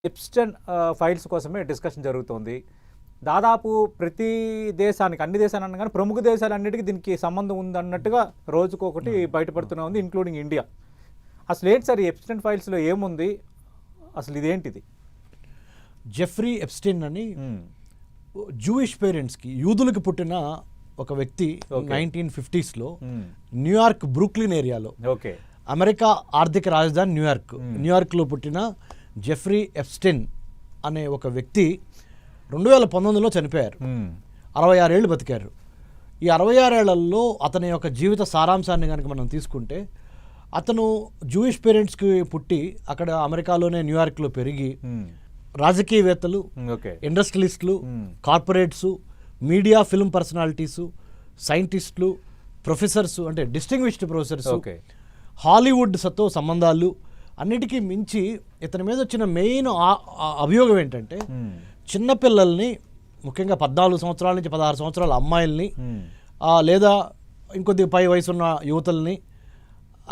ఎప్స్టన్ files కోసమే discussion జరుగుతోంది. దాదాపు ప్రతి దేశానికి, అన్ని దేశాలు అన్నా కానీ ప్రముఖ దేశాలన్నిటికీ దీనికి సంబంధం ఉందన్నట్టుగా రోజుకొకటి బయటపడుతూనే ఉంది, ఇంక్లూడింగ్ ఇండియా. అసలు ఏంటి సార్ ఈ ఎప్స్టన్ ఫైల్స్లో ఏముంది, అసలు ఇదేంటిది? జెఫ్రీ ఎప్స్టైన్ అని జూయిష్ పేరెంట్స్కి, యూదులకు పుట్టిన ఒక వ్యక్తి 1950s న్యూయార్క్ బ్రూక్లిన్ ఏరియాలో, అమెరికా ఆర్థిక రాజధాని న్యూయార్క్లో పుట్టిన జెఫ్రీ ఎప్స్టైన్ అనే ఒక వ్యక్తి 2019లో చనిపోయారు. 66 ఏళ్ళు బతికారు. ఈ 66 ఏళ్లలో అతని యొక్క జీవిత సారాంశాన్ని కనుక మనం తీసుకుంటే, అతను జూయిష్ పేరెంట్స్కి పుట్టి అక్కడ అమెరికాలోనే న్యూయార్క్లో పెరిగి రాజకీయవేత్తలు, ఇండస్ట్రియలిస్టులు, కార్పొరేట్సు, మీడియా, ఫిల్మ్ పర్సనాలిటీసు, సైంటిస్టులు, ప్రొఫెసర్సు, అంటే డిస్టింగ్విష్డ్ ప్రొఫెసర్సు, హాలీవుడ్తో సంబంధాలు అన్నిటికీ మించి ఇతని మీద వచ్చిన మెయిన్ అభియోగం ఏంటంటే, చిన్నపిల్లల్ని, ముఖ్యంగా 14 సంవత్సరాల నుంచి 16 సంవత్సరాల అమ్మాయిల్ని, లేదా ఇంకొద్ది పై వయసున్న యువతల్ని,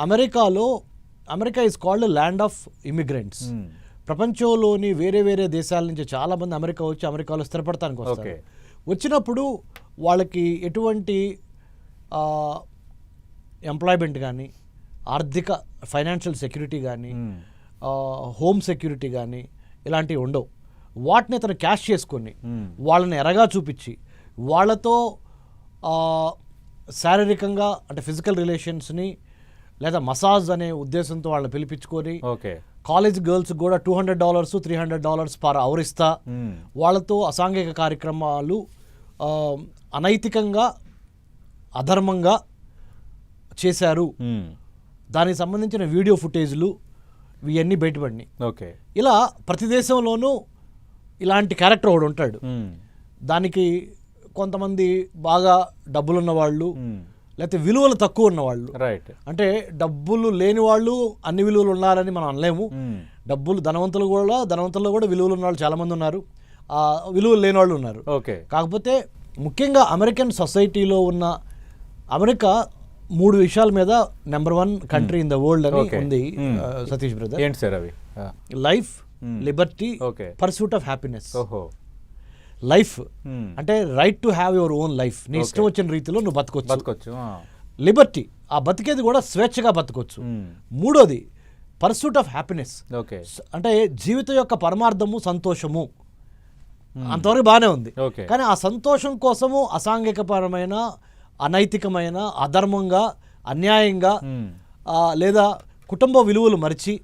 America is called land of immigrants. ప్రపంచంలోని వేరే వేరే దేశాల నుంచి చాలామంది అమెరికా వచ్చి అమెరికాలో స్థిరపడటానికి వస్తారు. వచ్చినప్పుడు వాళ్ళకి ఎటువంటి ఎంప్లాయ్మెంట్ కానీ, ఆర్థిక ఫైనాన్షియల్ సెక్యూరిటీ కానీ, హోమ్ సెక్యూరిటీ కానీ ఇలాంటివి ఉండవు. వాటిని అతను క్యాష్ చేసుకొని వాళ్ళని ఎరగా చూపించి వాళ్ళతో శారీరకంగా, అంటే ఫిజికల్ రిలేషన్స్ని లేదా మసాజ్ అనే ఉద్దేశంతో వాళ్ళని పిలిపించుకొని, కాలేజ్ గర్ల్స్ కూడా $200 $300 పర్ అవర్ ఇస్తా వాళ్ళతో అసాంఘిక కార్యక్రమాలు అనైతికంగా, అధర్మంగా చేశారు. దానికి సంబంధించిన వీడియో ఫుటేజ్లు ఇవన్నీ బయటపడినాయి. ఇలా ప్రతి దేశంలోనూ ఇలాంటి క్యారెక్టర్ ఒకడు ఉంటాడు. దానికి కొంతమంది బాగా డబ్బులున్న వాళ్ళు, లేకపోతే విలువలు తక్కువ ఉన్నవాళ్ళు, అంటే డబ్బులు లేని వాళ్ళు అన్ని విలువలు ఉన్నారని మనం అనలేము. డబ్బులు ధనవంతుల్లో కూడా విలువలు ఉన్న వాళ్ళు చాలామంది ఉన్నారు, విలువలు లేని వాళ్ళు ఉన్నారు. కాకపోతే ముఖ్యంగా అమెరికన్ సొసైటీలో ఉన్న అమెరికా 3 విషయాల మీద number 1 country in the world అని ఉంది సతీష్ బ్రదర్. ఏంటి సార్ అవి? Life, liberty, pursuit of happiness. Life అంటే right to have your own life, నీ ఇష్టం వచ్చిన రీతిలో నువ్వు బతకొచ్చు. లిబర్టీ, ఆ బతికేది కూడా స్వేచ్ఛగా బతకొచ్చు. మూడోది పర్సూట్ ఆఫ్ హ్యాపీనెస్, అంటే జీవితం యొక్క పరమార్థము సంతోషము. అంతవరకు బాగానే ఉంది, కానీ ఆ సంతోషం కోసము అసాంఘికపరమైన, అనైతికమైన, అధర్మంగా, అన్యాయంగా, లేదా కుటుంబ విలువలు మరిచి